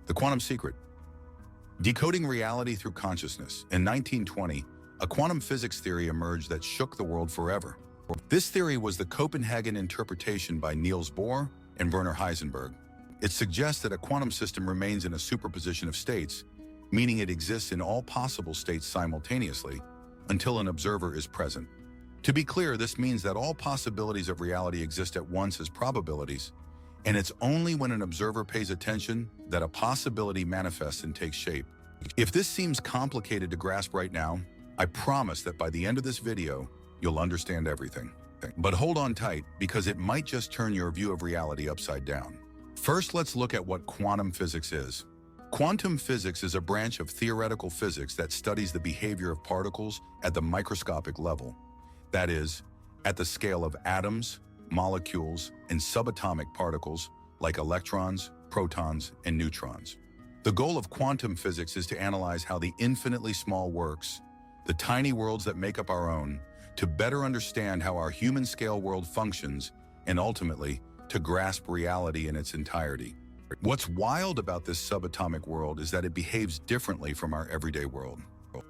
The quantum secret. Decoding reality through consciousness. In 1920, a quantum physics theory emerged that shook the world forever. This theory was the Copenhagen interpretation by Niels Bohr and Werner Heisenberg. It suggests that a quantum system remains in a superposition of states, meaning it exists in all possible states simultaneously, until an observer is present. To be clear, this means that all possibilities of reality exist at once as probabilities, and it's only when an observer pays attention that a possibility manifests and takes shape. If this seems complicated to grasp right now, I promise that by the end of this video, you'll understand everything. But hold on tight, because it might just turn your view of reality upside down. First, let's look at what quantum physics is. Quantum physics is a branch of theoretical physics that studies the behavior of particles at the microscopic level. That is, at the scale of atoms, molecules, and subatomic particles like electrons, protons, and neutrons. The goal of quantum physics is to analyze how the infinitely small works, the tiny worlds that make up our own, to better understand how our human-scale world functions, and ultimately, to grasp reality in its entirety. What's wild about this subatomic world is that it behaves differently from our everyday world.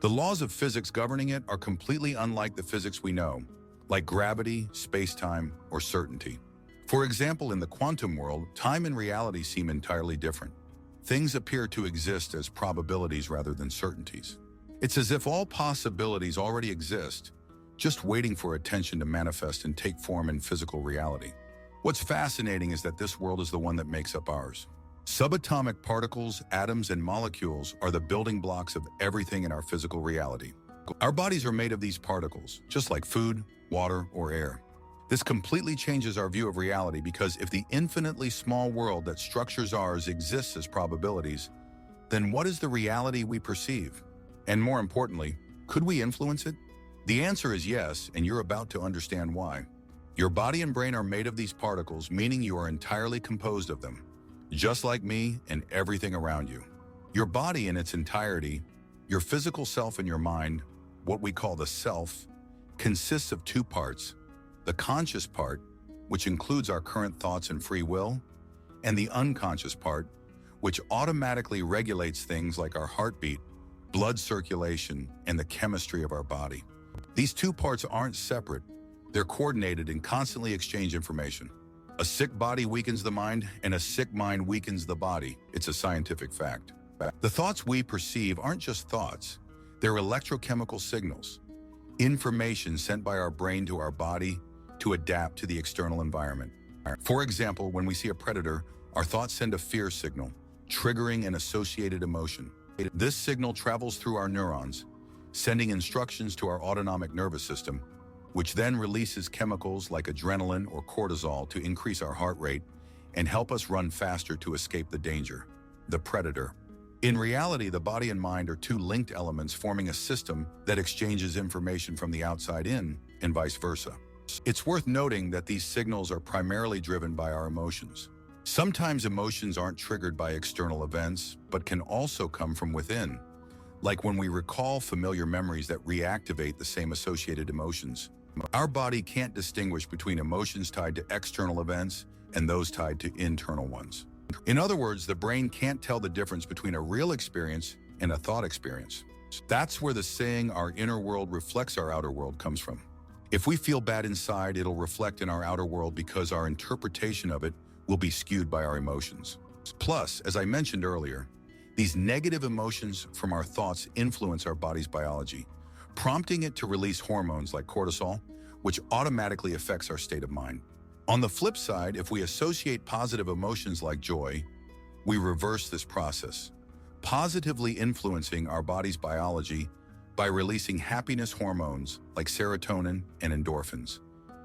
The laws of physics governing it are completely unlike the physics we know, like gravity, space-time, or certainty. For example, in the quantum world, time and reality seem entirely different. Things appear to exist as probabilities rather than certainties. It's as if all possibilities already exist, just waiting for attention to manifest and take form in physical reality. What's fascinating is that this world is the one that makes up ours. Subatomic particles, atoms, and molecules are the building blocks of everything in our physical reality. Our bodies are made of these particles, just like food, water, or air. This completely changes our view of reality because if the infinitely small world that structures ours exists as probabilities, then what is the reality we perceive? And more importantly, could we influence it? The answer is yes, and you're about to understand why. Your body and brain are made of these particles, meaning you are entirely composed of them, just like me and everything around you. Your body in its entirety, your physical self and your mind, what we call the self, consists of two parts: the conscious part, which includes our current thoughts and free will, and the unconscious part, which automatically regulates things like our heartbeat, blood circulation, and the chemistry of our body. These two parts aren't separate. They're coordinated and constantly exchange information. A sick body weakens the mind, and a sick mind weakens the body. It's a scientific fact. The thoughts we perceive aren't just thoughts. They're electrochemical signals, information sent by our brain to our body to adapt to the external environment. For example, when we see a predator, our thoughts send a fear signal, triggering an associated emotion. This signal travels through our neurons, sending instructions to our autonomic nervous system, which then releases chemicals like adrenaline or cortisol to increase our heart rate and help us run faster to escape the danger, the predator. In reality, the body and mind are two linked elements forming a system that exchanges information from the outside in and vice versa. It's worth noting that these signals are primarily driven by our emotions. Sometimes emotions aren't triggered by external events, but can also come from within, like when we recall familiar memories that reactivate the same associated emotions. Our body can't distinguish between emotions tied to external events and those tied to internal ones. In other words, the brain can't tell the difference between a real experience and a thought experience. That's where the saying, "our inner world reflects our outer world," comes from. If we feel bad inside, it'll reflect in our outer world because our interpretation of it will be skewed by our emotions. Plus, as I mentioned earlier, these negative emotions from our thoughts influence our body's biology, prompting it to release hormones like cortisol, which automatically affects our state of mind. On the flip side, if we associate positive emotions like joy, we reverse this process, positively influencing our body's biology by releasing happiness hormones like serotonin and endorphins,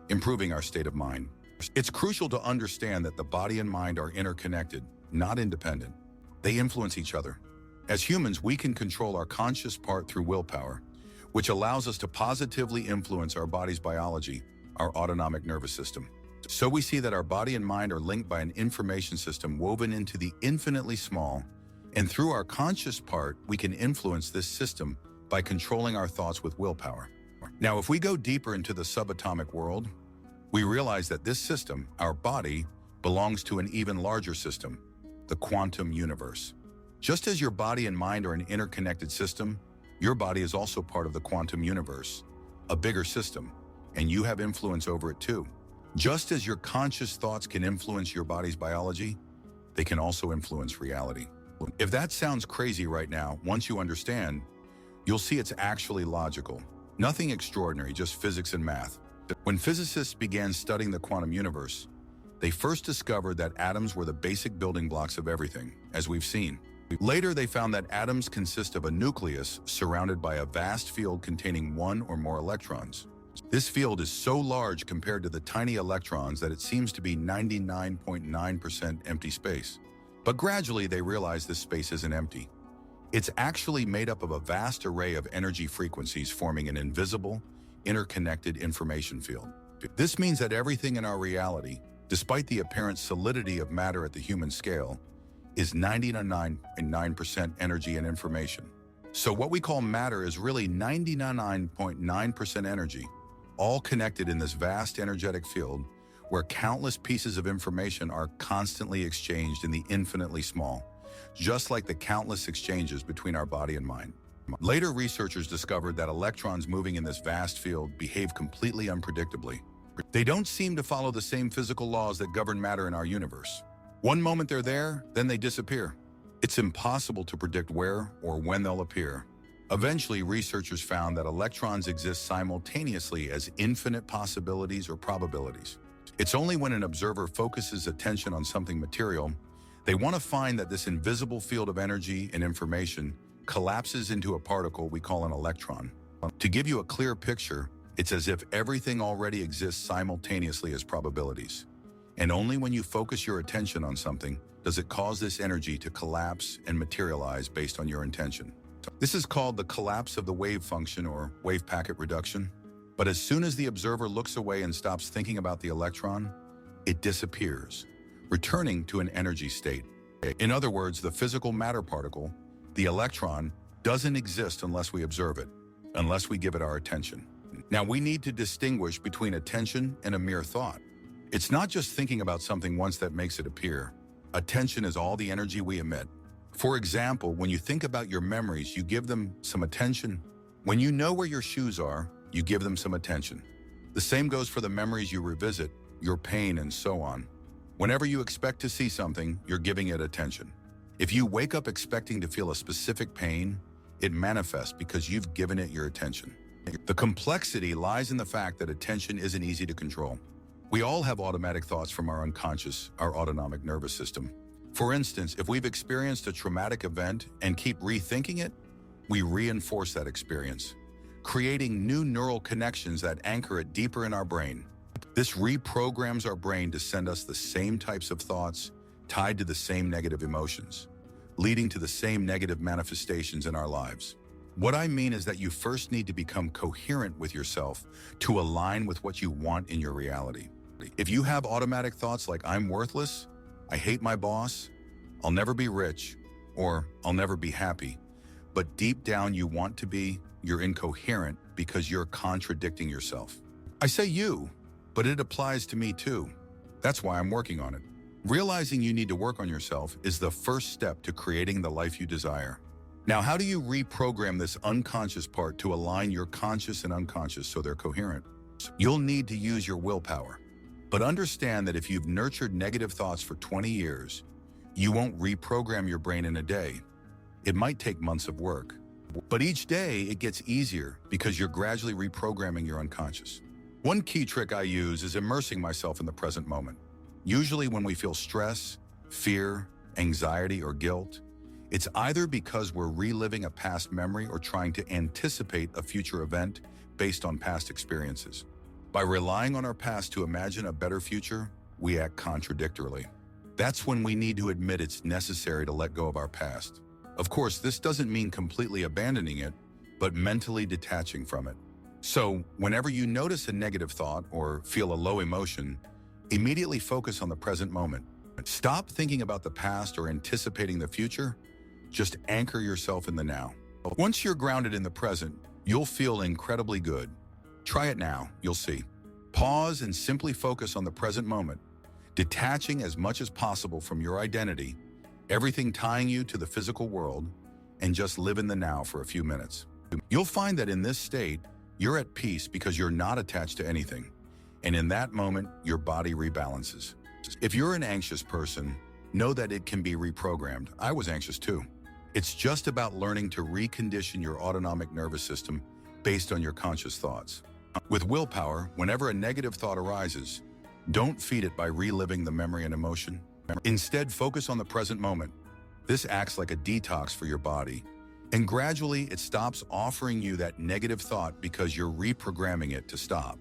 improving our state of mind. It's crucial to understand that the body and mind are interconnected, not independent. They influence each other. As humans, we can control our conscious part through willpower, which allows us to positively influence our body's biology, our autonomic nervous system. So we see that our body and mind are linked by an information system woven into the infinitely small, and through our conscious part, we can influence this system by controlling our thoughts with willpower. Now, if we go deeper into the subatomic world, we realize that this system, our body, belongs to an even larger system, the quantum universe. Just as your body and mind are an interconnected system, your body is also part of the quantum universe, a bigger system, and you have influence over it too. Just as your conscious thoughts can influence your body's biology, they can also influence reality. If that sounds crazy right now, once you understand, you'll see it's actually logical. Nothing extraordinary, just physics and math. When physicists began studying the quantum universe, they first discovered that atoms were the basic building blocks of everything, as we've seen. Later, they found that atoms consist of a nucleus surrounded by a vast field containing one or more electrons. This field is so large compared to the tiny electrons that it seems to be 99.9% empty space. But gradually, they realized this space isn't empty. It's actually made up of a vast array of energy frequencies forming an invisible, interconnected information field. This means that everything in our reality, despite the apparent solidity of matter at the human scale, is 99.9% energy and information. So what we call matter is really 99.9% energy, all connected in this vast energetic field where countless pieces of information are constantly exchanged in the infinitely small, just like the countless exchanges between our body and mind. Later, researchers discovered that electrons moving in this vast field behave completely unpredictably. They don't seem to follow the same physical laws that govern matter in our universe. One moment they're there, then they disappear. It's impossible to predict where or when they'll appear. Eventually, researchers found that electrons exist simultaneously as infinite possibilities or probabilities. It's only when an observer focuses attention on something material, they want to find that this invisible field of energy and information collapses into a particle we call an electron. To give you a clear picture, it's as if everything already exists simultaneously as probabilities. And only when you focus your attention on something does it cause this energy to collapse and materialize based on your intention. This is called the collapse of the wave function or wave packet reduction. But as soon as the observer looks away and stops thinking about the electron, it disappears, returning to an energy state. In other words, the physical matter particle, the electron, doesn't exist unless we observe it, unless we give it our attention. Now, we need to distinguish between attention and a mere thought. It's not just thinking about something once that makes it appear. Attention is all the energy we emit. For example, when you think about your memories, you give them some attention. When you know where your shoes are, you give them some attention. The same goes for the memories you revisit, your pain, and so on. Whenever you expect to see something, you're giving it attention. If you wake up expecting to feel a specific pain, it manifests because you've given it your attention. The complexity lies in the fact that attention isn't easy to control. We all have automatic thoughts from our unconscious, our autonomic nervous system. For instance, if we've experienced a traumatic event and keep rethinking it, we reinforce that experience, creating new neural connections that anchor it deeper in our brain. This reprograms our brain to send us the same types of thoughts tied to the same negative emotions, leading to the same negative manifestations in our lives. What I mean is that you first need to become coherent with yourself to align with what you want in your reality. If you have automatic thoughts like I'm worthless, I hate my boss, I'll never be rich, or I'll never be happy, but deep down you want to be, you're incoherent because you're contradicting yourself. I say you, but it applies to me too. That's why I'm working on it. Realizing you need to work on yourself is the first step to creating the life you desire. Now, how do you reprogram this unconscious part to align your conscious and unconscious so they're coherent? You'll need to use your willpower. But understand that if you've nurtured negative thoughts for 20 years, you won't reprogram your brain in a day. It might take months of work. But each day, it gets easier because you're gradually reprogramming your unconscious. One key trick I use is immersing myself in the present moment. Usually when we feel stress, fear, anxiety, or guilt, it's either because we're reliving a past memory or trying to anticipate a future event based on past experiences. By relying on our past to imagine a better future, we act contradictorily. That's when we need to admit it's necessary to let go of our past. Of course, this doesn't mean completely abandoning it, but mentally detaching from it. So, whenever you notice a negative thought or feel a low emotion, immediately focus on the present moment. Stop thinking about the past or anticipating the future. Just anchor yourself in the now. Once you're grounded in the present, you'll feel incredibly good. Try it now, you'll see. Pause and simply focus on the present moment, detaching as much as possible from your identity, everything tying you to the physical world, and just live in the now for a few minutes. You'll find that in this state, you're at peace because you're not attached to anything. And in that moment, your body rebalances. If you're an anxious person, know that it can be reprogrammed. I was anxious too. It's just about learning to recondition your autonomic nervous system based on your conscious thoughts. With willpower, whenever a negative thought arises, don't feed it by reliving the memory and emotion. Instead, focus on the present moment. This acts like a detox for your body, and gradually it stops offering you that negative thought because you're reprogramming it to stop.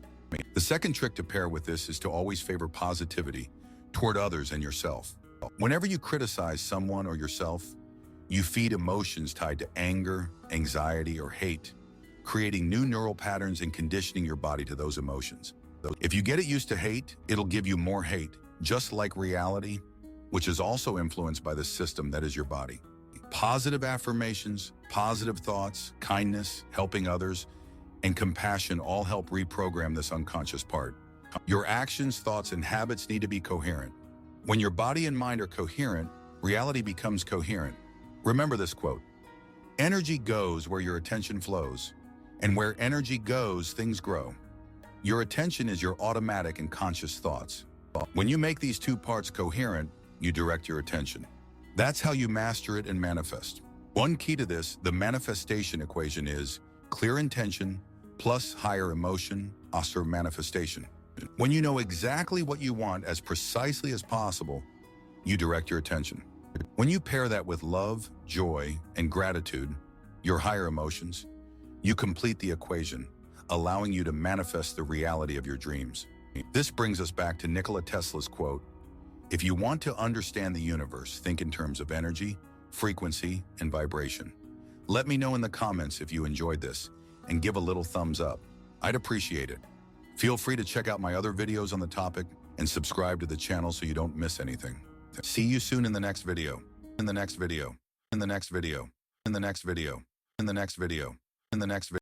The second trick to pair with this is to always favor positivity toward others and yourself. Whenever you criticize someone or yourself, you feed emotions tied to anger, anxiety, or hate, creating new neural patterns and conditioning your body to those emotions. If you get it used to hate, it'll give you more hate, just like reality, which is also influenced by the system that is your body. Positive affirmations, positive thoughts, kindness, helping others, and compassion all help reprogram this unconscious part. Your actions, thoughts, and habits need to be coherent. When your body and mind are coherent, reality becomes coherent. Remember this quote: "Energy goes where your attention flows, and where energy goes, things grow." Your attention is your automatic and conscious thoughts. When you make these two parts coherent, you direct your attention. That's how you master it and manifest. One key to this, the manifestation equation, is clear intention plus higher emotion, also manifestation. When you know exactly what you want as precisely as possible, you direct your attention. When you pair that with love, joy, and gratitude, your higher emotions, you complete the equation, allowing you to manifest the reality of your dreams. This brings us back to Nikola Tesla's quote: "If you want to understand the universe, think in terms of energy, frequency, and vibration." Let me know in the comments if you enjoyed this, and give a little thumbs up. I'd appreciate it. Feel free to check out my other videos on the topic and subscribe to the channel so you don't miss anything. See you soon in the next video. In the next video. In the next video. In the next video. In the next video. In the next video.